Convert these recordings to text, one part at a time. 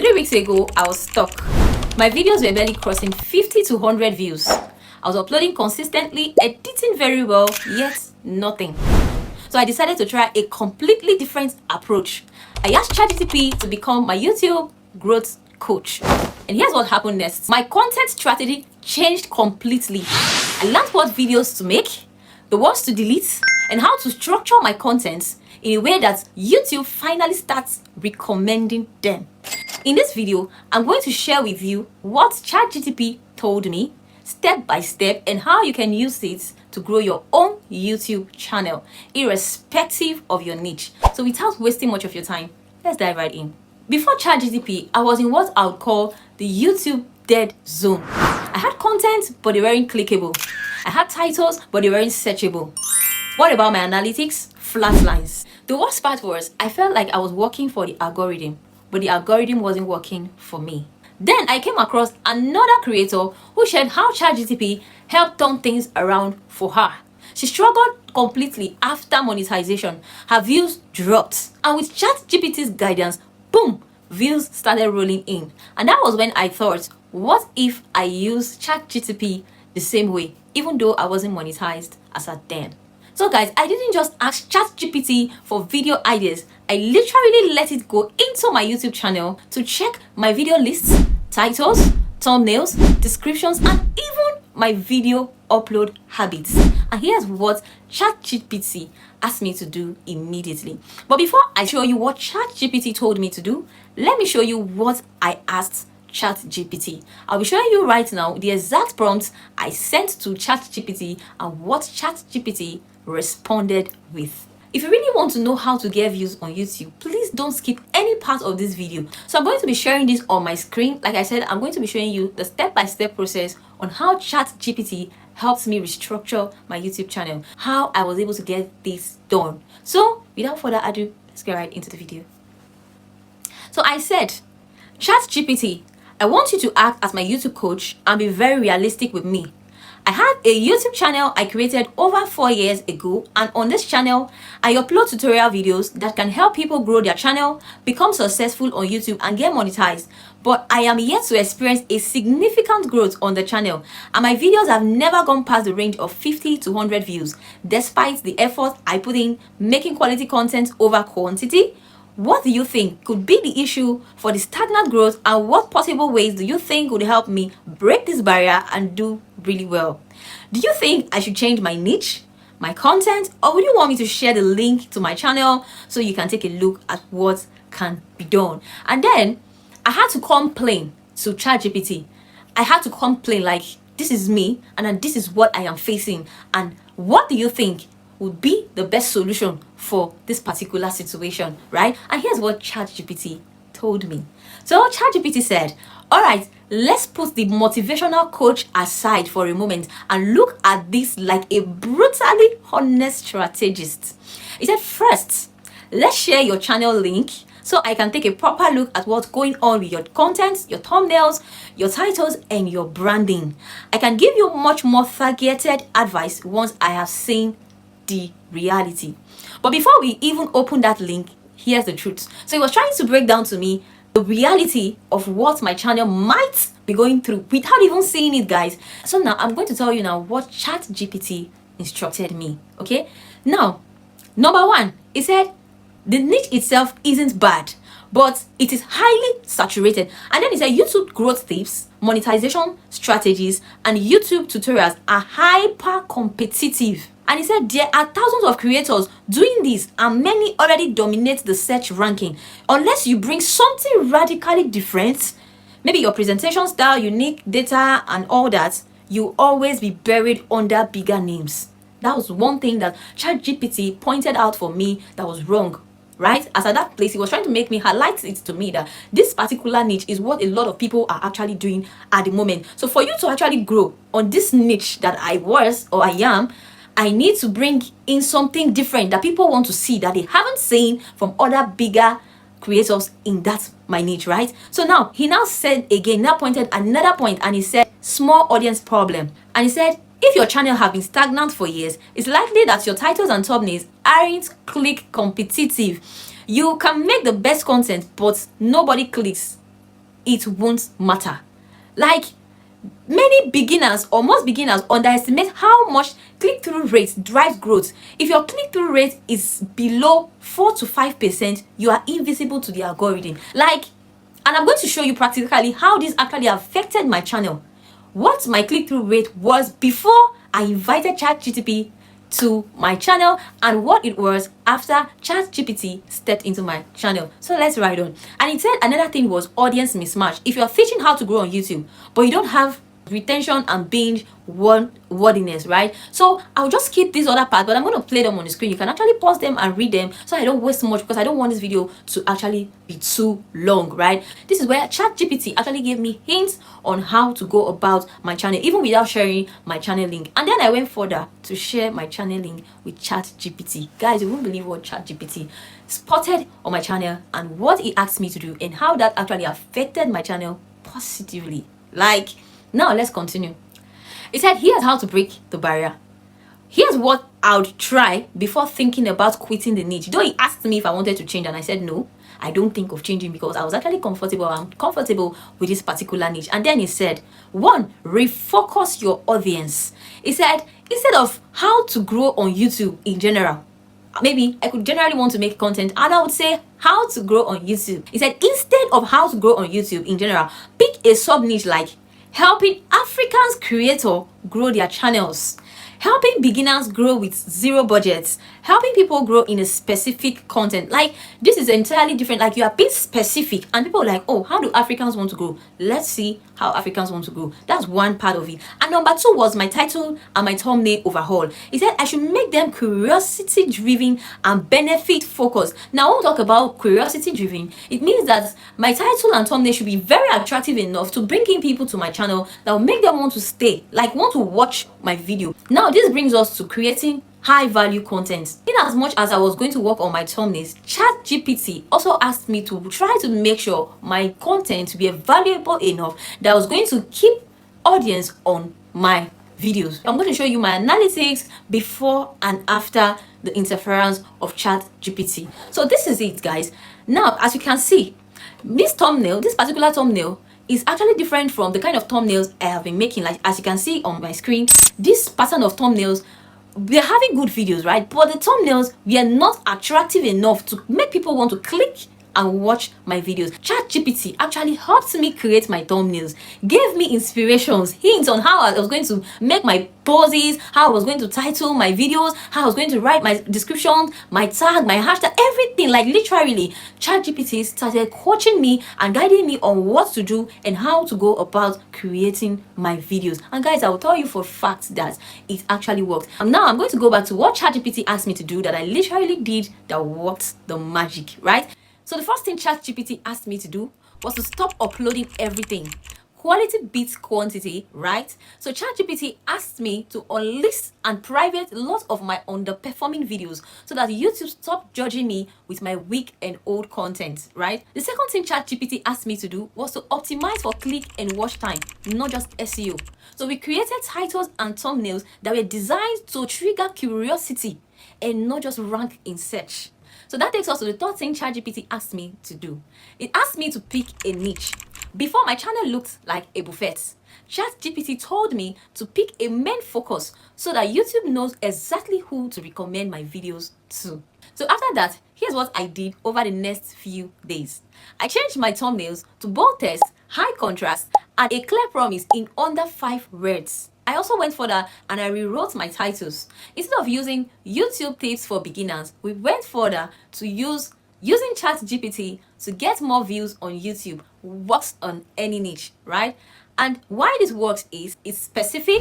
3 weeks ago, I was stuck. My videos were barely crossing 50 to 100 views. I was uploading consistently, editing very well, yet nothing. So I decided to try a completely different approach. I asked ChatGPT to become my YouTube growth coach. And here's what happened next. My content strategy changed completely. I learned what videos to make, the ones to delete, and how to structure my content in a way that YouTube finally starts recommending them. In this video, I'm going to share with you what ChatGPT told me, step by step, and how you can use it to grow your own YouTube channel, irrespective of your niche. So without wasting much of your time, let's dive right in. Before ChatGPT, I was in what I would call the YouTube dead zone. I had content, but they weren't clickable. I had titles, but they weren't searchable. What about my analytics? Flat lines. The worst part was, I felt like I was working for the algorithm, but the algorithm wasn't working for me. Then I came across another creator who shared how ChatGPT helped turn things around for her. She struggled completely after monetization. Her views dropped. And with ChatGPT's guidance, boom, views started rolling in. And that was when I thought, what if I use ChatGPT the same way, even though I wasn't monetized as at then? So guys, I didn't just ask ChatGPT for video ideas. I literally let it go into my YouTube channel to check my video lists, titles, thumbnails, descriptions, and even my video upload habits. And here's what ChatGPT asked me to do immediately. But before I show you what ChatGPT told me to do, let me show you what I asked ChatGPT. I'll be showing you right now the exact prompts I sent to ChatGPT and what ChatGPT responded with. If you really want to know how to get views on YouTube, please don't skip any part of this video. So I'm going to be sharing this on my screen. Like I said, I'm going to be showing you the step-by-step process on how ChatGPT helps me restructure my YouTube channel, how I was able to get this done. So without further ado, let's get right into the video. So I said, ChatGPT, I want you to act as my YouTube coach and be very realistic with me. I have a YouTube channel I created over 4 years ago, and on this channel, I upload tutorial videos that can help people grow their channel, become successful on YouTube, and get monetized. But I am yet to experience a significant growth on the channel, and my videos have never gone past the range of 50 to 100 views, despite the effort I put in making quality content over quantity. What do you think could be the issue for the stagnant growth, and what possible ways do you think would help me break this barrier and do really well? Do you think I should change my niche, my content, or would you want me to share the link to my channel so you can take a look at what can be done? And then I had to complain to ChatGPT. I had to complain like, this is me and then this is what I am facing, and what do you think would be the best solution for this particular situation, right? And here's what ChatGPT told me. So ChatGPT said, all right, let's put the motivational coach aside for a moment and look at this like a brutally honest strategist. He said, first, let's share your channel link so I can take a proper look at what's going on with your content, your thumbnails, your titles, and your branding. I can give you much more targeted advice once I have seen the reality. But before we even open that link, here's the truth. So he was trying to break down to me the reality of what my channel might be going through without even seeing it, guys. So now I'm going to tell you now what ChatGPT instructed me. Okay, now number one, it said the niche itself isn't bad, but it is highly saturated. And then it said YouTube growth tips, monetization strategies, and YouTube tutorials are hyper competitive. And he said there are thousands of creators doing this, and many already dominate the search ranking. Unless you bring something radically different, maybe your presentation style, unique data, and all that, you'll always be buried under bigger names. That was one thing that ChatGPT pointed out for me that was wrong, right? As at that place, he was trying to make me highlight it to me that this particular niche is what a lot of people are actually doing at the moment. So for you to actually grow on this niche that I was or I am, I need to bring in something different that people want to see that they haven't seen from other bigger creators in that my niche, right? So now he now said again, now pointed another point, and he said small audience problem. And he said if your channel have been stagnant for years, it's likely that your titles and thumbnails aren't click competitive. You can make the best content, but nobody clicks. it won't matter. Like, many beginners or most beginners underestimate how much click-through rate drives growth. If your click-through rate is below 4 to 5%, you are invisible to the algorithm. Like, and I'm going to show you practically how this actually affected my channel. What my click-through rate was before I invited ChatGPT to my channel, and what it was after ChatGPT stepped into my channel. So let's ride on. And it said another thing was audience mismatch. If you're teaching how to grow on YouTube, but you don't have retention and binge wordiness, right? So I'll just skip this other part, but I'm going to play them on the screen. You can actually pause them and read them so I don't waste much, because I don't want this video to actually be too long, right? This is where ChatGPT actually gave me hints on how to go about my channel, even without sharing my channel link. And then I went further to share my channel link with ChatGPT. Guys, you won't believe what ChatGPT spotted on my channel and what it asked me to do, and how that actually affected my channel positively. Like, now let's continue. It said, here's how to break the barrier. Here's what I would try before thinking about quitting the niche. Though he asked me if I wanted to change, and I said no, I don't think of changing, because I was actually comfortable. I'm comfortable with this particular niche. And then he said, 1, refocus your audience. He said, instead of how to grow on YouTube in general, maybe I could generally want to make content, and I would say how to grow on YouTube. He said, instead of how to grow on YouTube in general, pick a sub niche like helping Africans creators grow their channels, helping beginners grow with zero budgets, helping people grow in a specific content. Like, this is entirely different. Like, you are being specific, and people are like, oh, how do Africans want to grow? Let's see how Africans want to grow. That's one part of it. And number 2 was my title and my thumbnail overhaul. He said I should make them curiosity driven and benefit focused. Now, when we talk about curiosity driven, it means that my title and thumbnail should be very attractive enough to bring in people to my channel that will make them want to stay, like want to watch my video. Now, this brings us to creating high value content. In as much as I was going to work on my thumbnails, ChatGPT also asked me to try to make sure my content be valuable enough that I was going to keep audience on my videos. I'm going to show you my analytics before and after the interference of ChatGPT. So this is it, guys. Now, as you can see, this particular thumbnail is actually different from the kind of thumbnails I have been making. Like, as you can see on my screen, this pattern of thumbnails, we are having good videos, right? But the thumbnails were not attractive enough to make people want to click and watch my videos. ChatGPT actually helped me create my thumbnails, gave me inspirations, hints on how I was going to make my poses, how I was going to title my videos, how I was going to write my description, my tag, my hashtag, everything. Like, literally, ChatGPT started coaching me and guiding me on what to do and how to go about creating my videos. And guys, I will tell you for a fact that it actually worked. And now I'm going to go back to what ChatGPT asked me to do that I literally did that worked the magic, right? So the first thing ChatGPT asked me to do was to stop uploading everything. Quality beats quantity, right? So ChatGPT asked me to unlist and private lots of my underperforming videos so that YouTube stopped judging me with my weak and old content, right? The second thing ChatGPT asked me to do was to optimize for click and watch time, not just SEO. So we created titles and thumbnails that were designed to trigger curiosity and not just rank in search. So that takes us to the third thing ChatGPT asked me to do. It asked me to pick a niche. Before, my channel looked like a buffet. ChatGPT told me to pick a main focus so that YouTube knows exactly who to recommend my videos to. So after that, here's what I did over the next few days. I changed my thumbnails to bold text, high contrast, and a clear promise in under 5 words. I also went further and I rewrote my titles. Instead of using YouTube tips for beginners, we went further to using ChatGPT to get more views on YouTube works on any niche, right? And why this works is it's specific,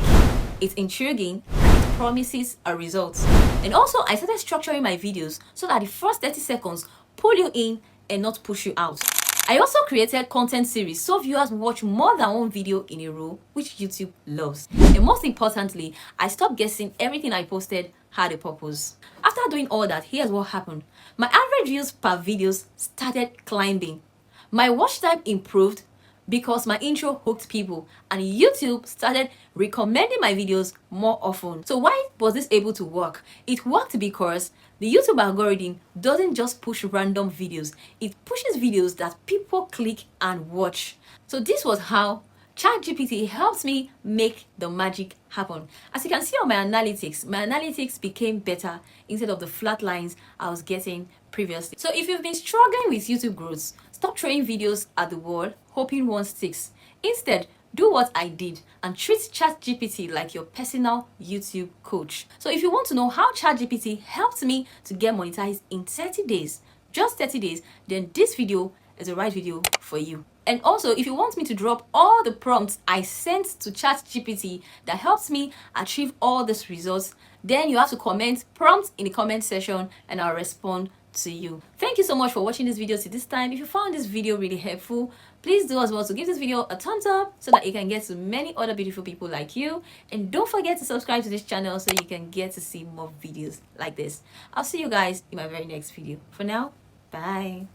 it's intriguing, and it promises a result. And also, I started structuring my videos so that the first 30 seconds pull you in and not push you out. I also created content series so viewers watch more than one video in a row, which YouTube loves. And most importantly, I stopped guessing everything I posted had a purpose. After doing all that, here's what happened. My average views per videos started climbing. My watch time improved because my intro hooked people, and YouTube started recommending my videos more often. So why was this able to work? It worked because the YouTube algorithm doesn't just push random videos, it pushes videos that people click and watch. So this was how ChatGPT helped me make the magic happen. As you can see on my analytics became better instead of the flat lines I was getting previously. So if you've been struggling with YouTube growth, stop throwing videos at the wall hoping one sticks. Instead, do what I did and treat ChatGPT like your personal YouTube coach. So if you want to know how ChatGPT helped me to get monetized in 30 days, just 30 days, then this video is the right video for you. And also, if you want me to drop all the prompts I sent to ChatGPT that helps me achieve all these results, then you have to comment prompt in the comment section and I'll respond to you. Thank you so much for watching this video to this time. If you found this video really helpful, please do as well to give this video a thumbs up so that it can get to many other beautiful people like you. And don't forget to subscribe to this channel so you can get to see more videos like this. I'll see you guys in my very next video. For now, bye.